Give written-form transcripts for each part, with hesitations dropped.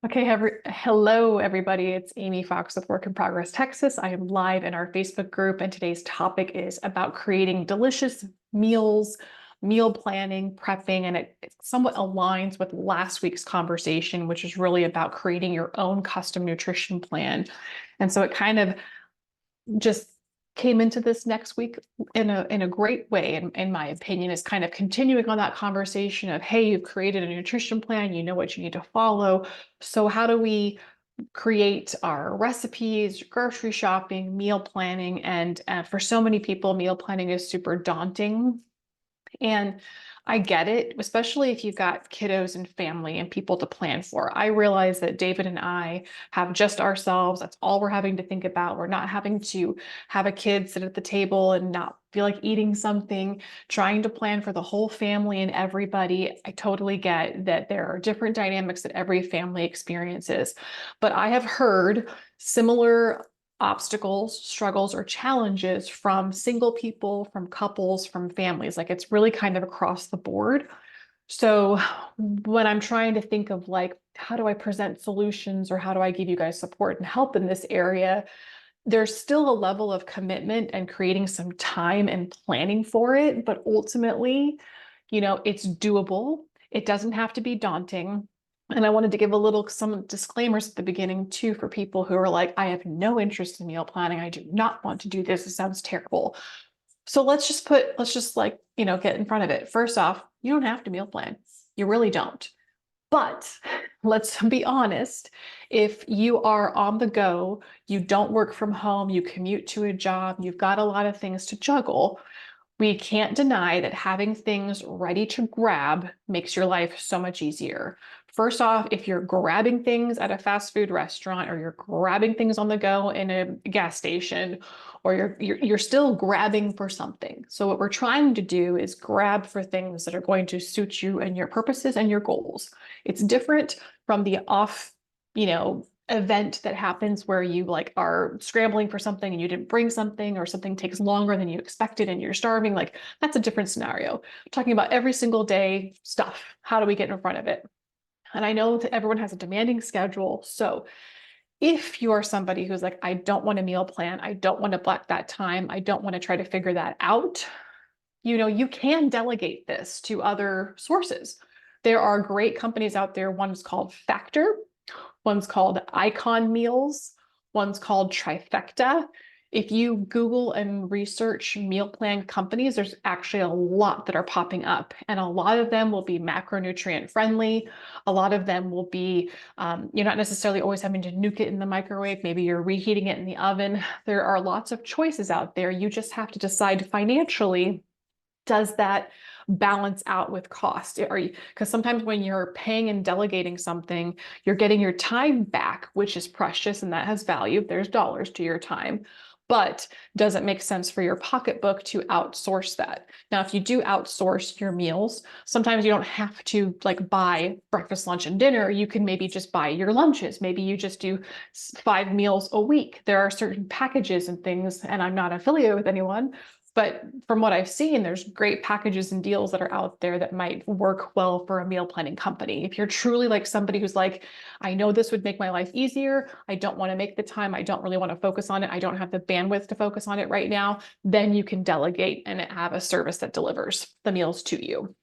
Okay, hello everybody. It's Amy Fox with Work in Progress Texas. I am live in our Facebook group, and today's topic is about creating delicious meals, meal planning, prepping, and it somewhat aligns with last week's conversation, which is really about creating your own custom nutrition plan. And so it kind of just came into this next week in a great way, in my opinion, is kind of continuing on that conversation of, hey, you've created a nutrition plan, you know what you need to follow. So how do we create our recipes, grocery shopping, meal planning? And for so many people, meal planning is super daunting. And I get it, especially if you've got kiddos and family and people to plan for. I realize that David and I have just ourselves. That's all we're having to think about. We're not having to have a kid sit at the table and not feel like eating something, trying to plan for the whole family and everybody. I totally get that there are different dynamics that every family experiences. But I have heard similar obstacles, struggles, or challenges from single people, from couples, from families. Like it's really kind of across the board. So when I'm trying to think of like, how do I present solutions or how do I give you guys support and help in this area, there's still a level of commitment and creating some time and planning for it. But ultimately, it's doable. It doesn't have to be daunting. And I wanted to give some disclaimers at the beginning too, for people who are like, I have no interest in meal planning. I do not want to do this. It sounds terrible. So let's just like, get in front of it. First off, you don't have to meal plan. You really don't. But let's be honest, if you are on the go, you don't work from home, you commute to a job, you've got a lot of things to juggle, we can't deny that having things ready to grab makes your life so much easier. First off, if you're grabbing things at a fast food restaurant, or you're grabbing things on the go in a gas station, or you're still grabbing for something. So what we're trying to do is grab for things that are going to suit you and your purposes and your goals. It's different from the off, event that happens where you like are scrambling for something and you didn't bring something, or something takes longer than you expected and you're starving. Like that's a different scenario. I'm talking about every single day stuff. How do we get in front of it? And I know that everyone has a demanding schedule. So if you are somebody who's like, I don't want a meal plan, I don't want to block that time, I don't want to try to figure that out, you can delegate this to other sources. There are great companies out there. One's called Factor, one's called Icon Meals, one's called Trifecta. If you Google and research meal plan companies, there's actually a lot that are popping up, and a lot of them will be macronutrient friendly. A lot of them will be, you're not necessarily always having to nuke it in the microwave. Maybe you're reheating it in the oven. There are lots of choices out there. You just have to decide financially, does that balance out with cost? Because sometimes when you're paying and delegating something, you're getting your time back, which is precious and that has value. There's dollars to your time. But does it make sense for your pocketbook to outsource that? Now, if you do outsource your meals, sometimes you don't have to like buy breakfast, lunch, and dinner. You can maybe just buy your lunches. Maybe you just do 5 meals a week. There are certain packages and things, and I'm not affiliated with anyone, but from what I've seen, there's great packages and deals that are out there that might work well for a meal planning company. If you're truly like somebody who's like, I know this would make my life easier, I don't want to make the time, I don't really want to focus on it, I don't have the bandwidth to focus on it right now, then you can delegate and have a service that delivers the meals to you.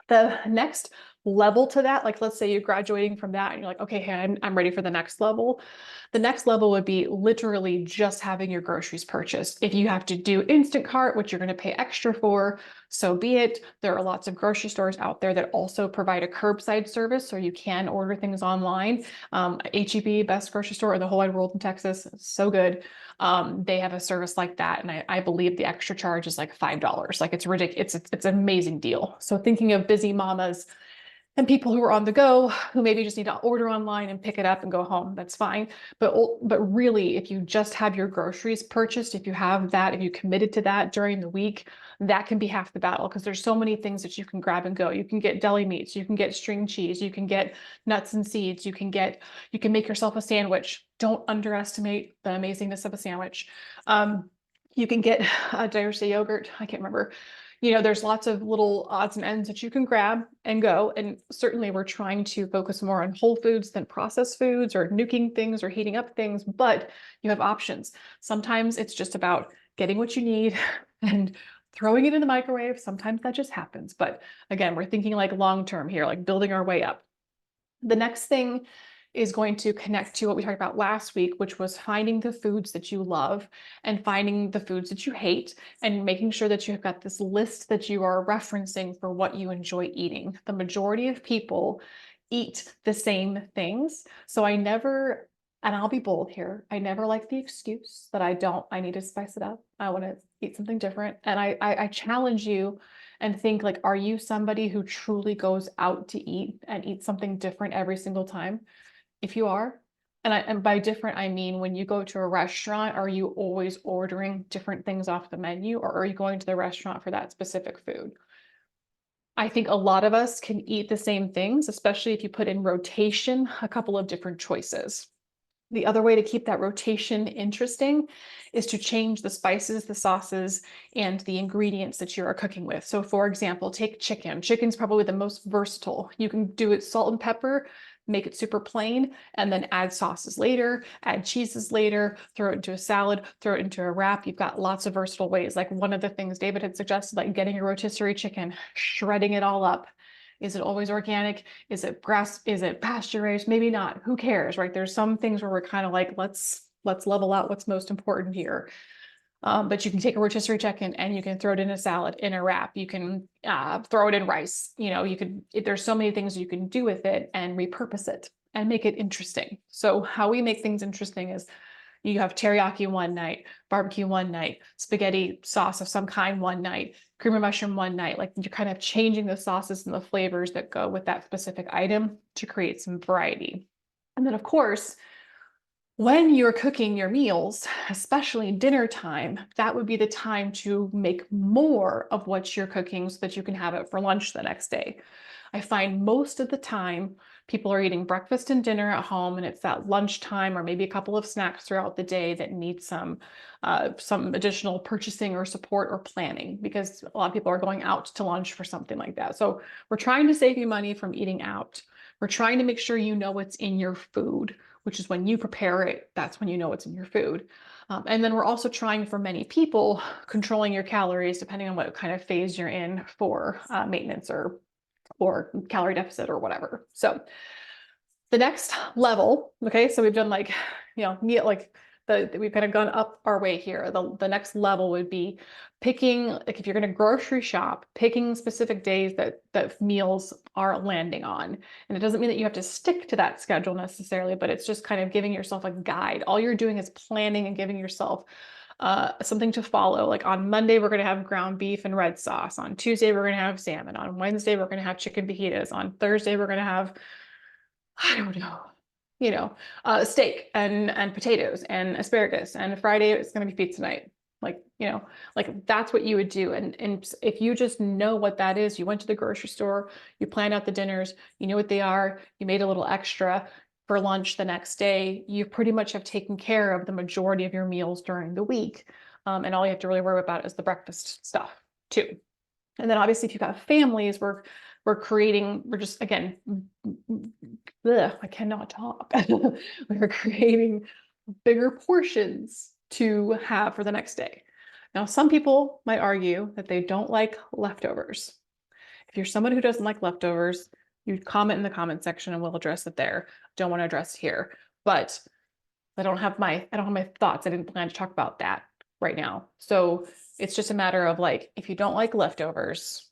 The next level to that, like let's say you're graduating from that and you're like, okay, hey, I'm ready for the next level. The next level would be literally just having your groceries purchased. If you have to do Instacart, which you're going to pay extra for, so be it. There are lots of grocery stores out there that also provide a curbside service, so you can order things online. HEB, best grocery store in the whole wide world in Texas, so good. They have a service like that, and I believe the extra charge is like $5. Like it's ridiculous. It's an amazing deal. So thinking of busy mamas and people who are on the go, who maybe just need to order online and pick it up and go home, that's fine. But really, if you just have your groceries purchased, if you have that, if you committed to that during the week, that can be half the battle, because there's so many things that you can grab and go. You can get deli meats, you can get string cheese, you can get nuts and seeds, you can make yourself a sandwich. Don't underestimate the amazingness of a sandwich. You can get, did I say yogurt? I can't remember. there's lots of little odds and ends that you can grab and go. And certainly we're trying to focus more on whole foods than processed foods or nuking things or heating up things, but you have options. Sometimes it's just about getting what you need and throwing it in the microwave. Sometimes that just happens. But again, we're thinking like long-term here, like building our way up. The next thing is going to connect to what we talked about last week, which was finding the foods that you love and finding the foods that you hate and making sure that you've got this list that you are referencing for what you enjoy eating. The majority of people eat the same things. So I never, and I'll be bold here, I never like the excuse that I need to spice it up. I want to eat something different. And I challenge you and think like, are you somebody who truly goes out to eat and eat something different every single time? If you are, and by different, I mean, when you go to a restaurant, are you always ordering different things off the menu, or are you going to the restaurant for that specific food? I think a lot of us can eat the same things, especially if you put in rotation, a couple of different choices. The other way to keep that rotation interesting is to change the spices, the sauces, and the ingredients that you are cooking with. So for example, take chicken. Chicken's probably the most versatile. You can do it salt and pepper, make it super plain, and then add sauces later, add cheeses later, throw it into a salad, throw it into a wrap. You've got lots of versatile ways. Like one of the things David had suggested, like getting a rotisserie chicken, shredding it all up. Is it always organic? Is it grass? Is it pasture raised? Maybe not. Who cares, right? There's some things where we're kind of like, let's level out what's most important here. But you can take a rotisserie chicken and you can throw it in a salad, in a wrap. You can throw it in rice. There's so many things you can do with it and repurpose it and make it interesting. So how we make things interesting is you have teriyaki one night, barbecue one night, spaghetti sauce of some kind one night, cream of mushroom one night. Like you're kind of changing the sauces and the flavors that go with that specific item to create some variety. And then of course, when you're cooking your meals, especially dinner time, that would be the time to make more of what you're cooking so that you can have it for lunch the next day. I find most of the time people are eating breakfast and dinner at home, and it's that lunchtime or maybe a couple of snacks throughout the day that need some additional purchasing or support or planning, because a lot of people are going out to lunch for something like that. So we're trying to save you money from eating out. We're trying to make sure you know what's in your food, which is when you prepare it, that's when you know what's in your food. And then we're also trying, for many people, controlling your calories depending on what kind of phase you're in for maintenance or calorie deficit or whatever. So the next level, okay, so we've done like, meal, like we've kind of gone up our way here. The next level would be picking, like if you're going to grocery shop, picking specific days that meals are landing on. And it doesn't mean that you have to stick to that schedule necessarily, but it's just kind of giving yourself a guide. All you're doing is planning and giving yourself something to follow. Like on Monday, we're going to have ground beef and red sauce. On Tuesday, we're going to have salmon. On Wednesday, we're going to have chicken fajitas. On Thursday, we're going to have, I don't know, steak and potatoes and asparagus. And Friday, it's going to be pizza night. Like that's what you would do. And if you just know what that is, you went to the grocery store, you planned out the dinners, you know what they are, you made a little extra for lunch the next day, you pretty much have taken care of the majority of your meals during the week. And all you have to really worry about is the breakfast stuff too. And then obviously if you've got families, we're just, again, I cannot talk. We're creating bigger portions to have for the next day. Now, some people might argue that they don't like leftovers. If you're someone who doesn't like leftovers, you comment in the comment section and we'll address it there. Don't want to address it here, but I don't have my thoughts. I didn't plan to talk about that right now. So it's just a matter of like, if you don't like leftovers,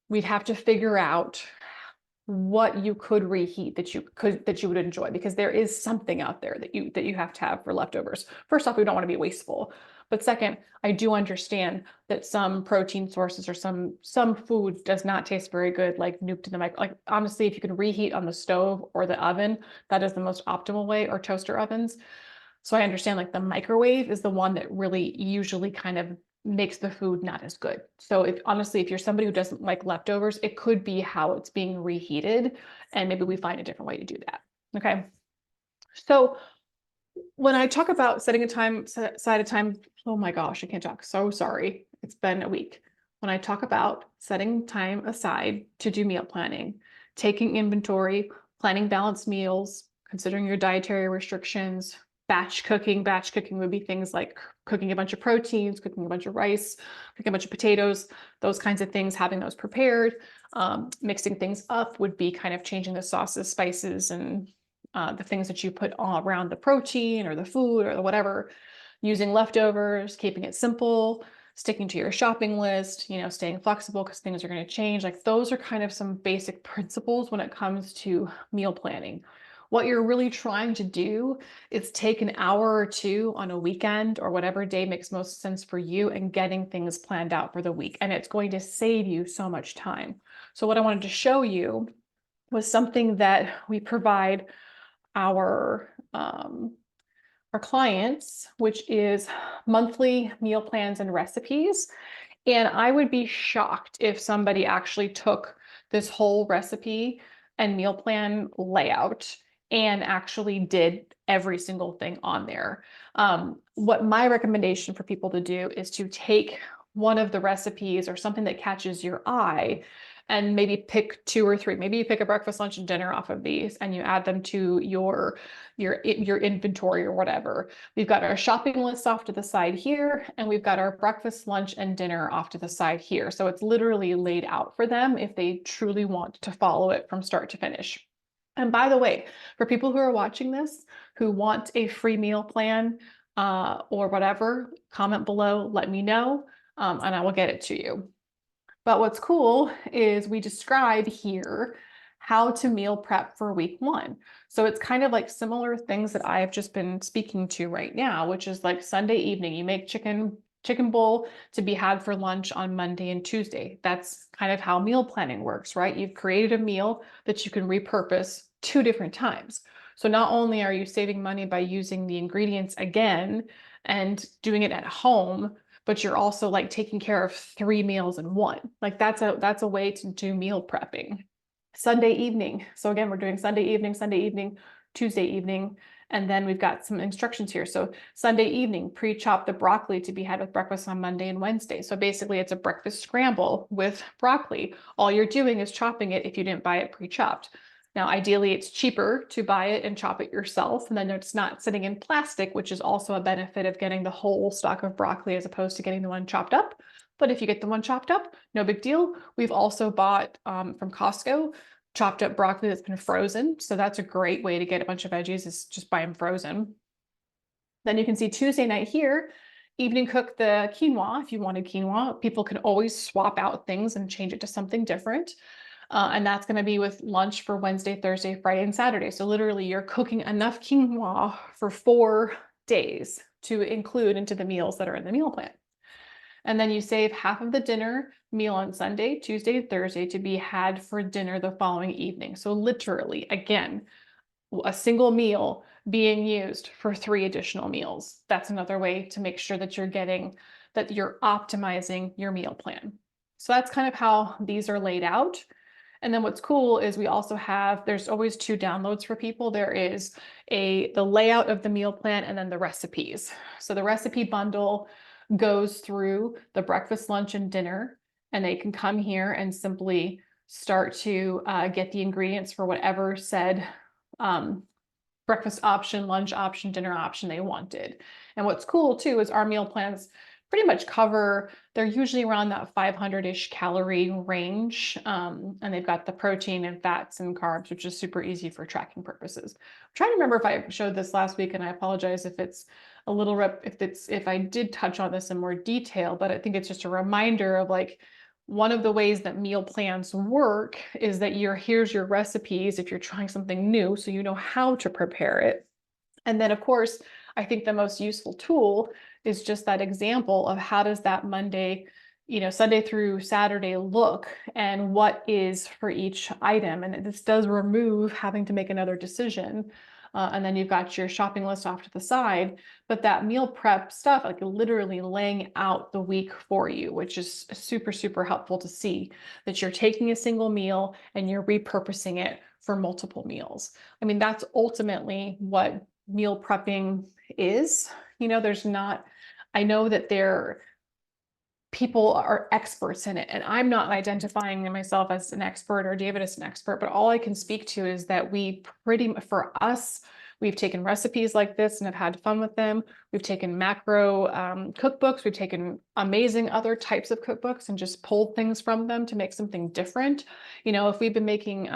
we'd have to figure out what you could reheat that you would enjoy, because there is something out there that you have to have for leftovers. First off, we don't want to be wasteful. But second, I do understand that some protein sources or some food does not taste very good, like nuked in the micro. Like honestly, if you can reheat on the stove or the oven, that is the most optimal way, or toaster ovens. So I understand like the microwave is the one that really usually kind of makes the food not as good. So if you're somebody who doesn't like leftovers, it could be how it's being reheated, and maybe we find a different way to do that. Okay. So when I talk about setting aside a time, oh my gosh, I can't talk. So sorry. It's been a week. when I talk about setting time aside to do meal planning, taking inventory, planning balanced meals, considering your dietary restrictions, batch cooking would be things like cooking a bunch of proteins, cooking a bunch of rice, cooking a bunch of potatoes, those kinds of things, having those prepared. Mixing things up would be kind of changing the sauces, spices, and the things that you put all around the protein or the food or the whatever, using leftovers, keeping it simple, sticking to your shopping list, staying flexible because things are going to change. Like those are kind of some basic principles when it comes to meal planning. What you're really trying to do is take an hour or two on a weekend or whatever day makes most sense for you and getting things planned out for the week. And it's going to save you so much time. So what I wanted to show you was something that we provide our clients, which is monthly meal plans and recipes. And I would be shocked if somebody actually took this whole recipe and meal plan layout and actually did every single thing on there. What my recommendation for people to do is to take one of the recipes or something that catches your eye and maybe pick 2 or 3. Maybe you pick a breakfast, lunch, and dinner off of these and you add them to your inventory or whatever. We've got our shopping list off to the side here, and we've got our breakfast, lunch, and dinner off to the side here. So it's literally laid out for them if they truly want to follow it from start to finish. And by the way, for people who are watching this, who want a free meal plan or whatever, comment below, let me know, and I will get it to you. But what's cool is we describe here how to meal prep for week 1. So it's kind of like similar things that I have just been speaking to right now, which is like Sunday evening, you make chicken bowl to be had for lunch on Monday and Tuesday. That's kind of how meal planning works, right? You've created a meal that you can repurpose 2 different times. So not only are you saving money by using the ingredients again and doing it at home, but you're also like taking care of 3 meals in one. Like that's a way to do meal prepping. Sunday evening. So again, we're doing Sunday evening, Tuesday evening, and then we've got some instructions here. So Sunday evening, pre-chop the broccoli to be had with breakfast on Monday and Wednesday. So basically it's a breakfast scramble with broccoli. All you're doing is chopping it if you didn't buy it pre-chopped. Now, ideally, it's cheaper to buy it and chop it yourself, and then it's not sitting in plastic, which is also a benefit of getting the whole stalk of broccoli as opposed to getting the one chopped up. But if you get the one chopped up, no big deal. We've also bought from Costco chopped up broccoli that's been frozen. So that's a great way to get a bunch of veggies, is just buy them frozen. Then you can see Tuesday night here, evening cook the quinoa. If you wanted quinoa, people can always swap out things and change it to something different. And that's going to be with lunch for Wednesday, Thursday, Friday, and Saturday. So literally you're cooking enough quinoa for 4 days to include into the meals that are in the meal plan. And then you save half of the dinner meal on Sunday, Tuesday, and Thursday to be had for dinner the following evening. So literally, again, a single meal being used for 3 additional meals. That's another way to make sure that you're optimizing your meal plan. So that's kind of how these are laid out. And then what's cool is we also have, there's always 2 downloads for people. There is the layout of the meal plan and then the recipes. So the recipe bundle goes through the breakfast, lunch, and dinner, and they can come here and simply start to get the ingredients for whatever said breakfast option, lunch option, dinner option they wanted. And what's cool too is our meal plans pretty much cover, they're usually around that 500-ish calorie range. And they've got the protein and fats and carbs, which is super easy for tracking purposes. I'm trying to remember if I showed this last week, and I apologize if it's a little if I did touch on this in more detail, but I think it's just a reminder of like, one of the ways that meal plans work is that here's your recipes if you're trying something new, so you know how to prepare it. And then of course, I think the most useful tool is just that example of how does that Monday, Sunday through Saturday look, and what is for each item. And this does remove having to make another decision. And then you've got your shopping list off to the side, but that meal prep stuff, like literally laying out the week for you, which is super, super helpful to see that you're taking a single meal and you're repurposing it for multiple meals. I mean, that's ultimately what meal prepping is. There's not, I know that people are experts in it. And I'm not identifying myself as an expert or David as an expert, but all I can speak to is that for us, we've taken recipes like this and have had fun with them. We've taken macro cookbooks. We've taken amazing other types of cookbooks and just pulled things from them to make something different. You know, if we've been making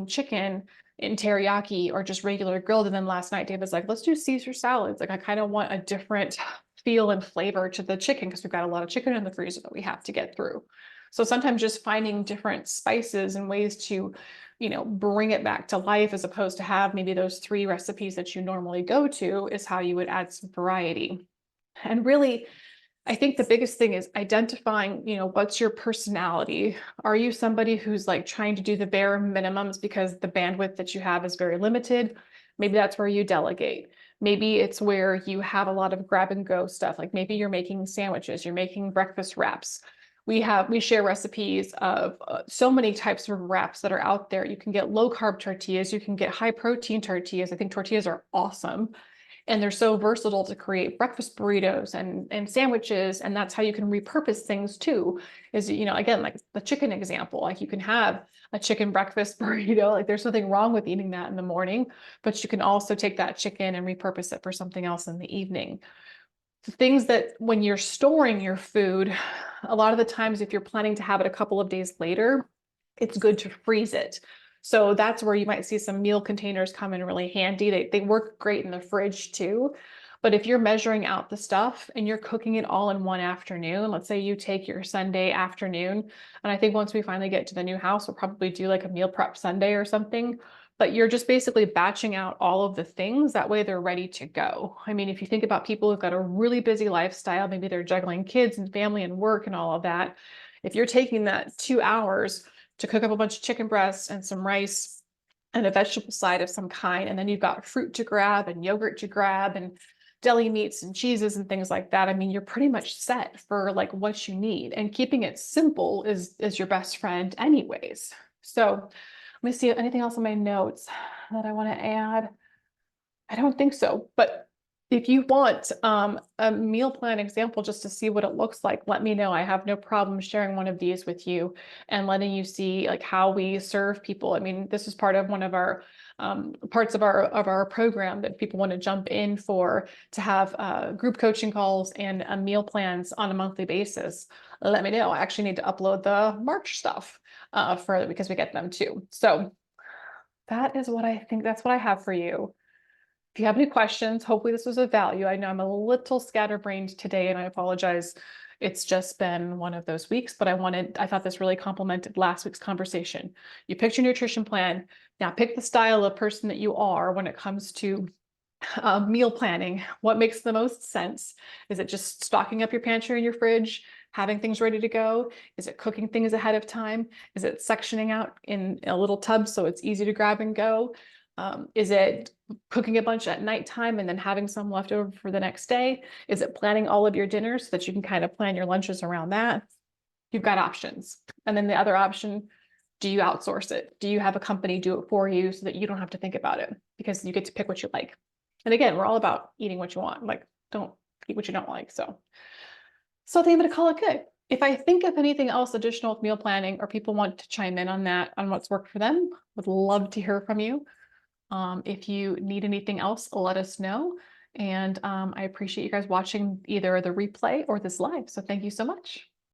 chicken in teriyaki or just regular grilled, and then last night David's like, let's do Caesar salads. Like, I kind of want a different feel and flavor to the chicken because we've got a lot of chicken in the freezer that we have to get through. So sometimes just finding different spices and ways to, you know, bring it back to life as opposed to have maybe those 3 recipes that you normally go to is how you would add some variety. And really, I think the biggest thing is identifying, you know, what's your personality? Are you somebody who's like trying to do the bare minimums because the bandwidth that you have is very limited? Maybe that's where you delegate. Maybe it's where you have a lot of grab and go stuff. Like maybe you're making sandwiches, you're making breakfast wraps. We share recipes of so many types of wraps that are out there. You can get low carb tortillas, you can get high protein tortillas. I think tortillas are awesome. And they're so versatile to create breakfast burritos and sandwiches. And that's how you can repurpose things too, is, you know, again, like the chicken example, like you can have a chicken breakfast burrito, like there's nothing wrong with eating that in the morning, but you can also take that chicken and repurpose it for something else in the evening. The things that when you're storing your food, a lot of the times, if you're planning to have it a couple of days later, it's good to freeze it. So that's where you might see some meal containers come in really handy. They work great in the fridge too. But if you're measuring out the stuff and you're cooking it all in one afternoon, let's say you take your Sunday afternoon, and I think once we finally get to the new house, we'll probably do like a meal prep Sunday or something. But you're just basically batching out all of the things. That way they're ready to go. I mean, if you think about people who've got a really busy lifestyle, maybe they're juggling kids and family and work and all of that. If you're taking that 2 hours to cook up a bunch of chicken breasts and some rice and a vegetable side of some kind, and then you've got fruit to grab and yogurt to grab and deli meats and cheeses and things like that. I mean, you're pretty much set for like what you need, and keeping it simple is your best friend anyways. So let me see anything else on my notes that I want to add. I don't think so, but if you want a meal plan example just to see what it looks like, let me know. I have no problem sharing one of these with you and letting you see like how we serve people. I mean, this is part of one of our parts of our program that people want to jump in for, to have group coaching calls and meal plans on a monthly basis. Let me know. I actually need to upload the March stuff because we get them too. So that is what I think. That's what I have for you. If you have any questions, hopefully this was of value. I know I'm a little scatterbrained today, and I apologize. It's just been one of those weeks, but I thought this really complemented last week's conversation. You picked your nutrition plan. Now pick the style of person that you are when it comes to meal planning. What makes the most sense? Is it just stocking up your pantry and your fridge, having things ready to go? Is it cooking things ahead of time? Is it sectioning out in a little tub so it's easy to grab and go? Is it cooking a bunch at nighttime and then having some left over for the next day? Is it planning all of your dinners so that you can kind of plan your lunches around that? You've got options. And then the other option, do you outsource it? Do you have a company do it for you so that you don't have to think about it, because you get to pick what you like? And again, we're all about eating what you want. Like, don't eat what you don't like. So I think I'm going to call it good. If I think of anything else additional with meal planning, or people want to chime in on that, on what's worked for them, would love to hear from you. If you need anything else, let us know. And I appreciate you guys watching either the replay or this live. So thank you so much.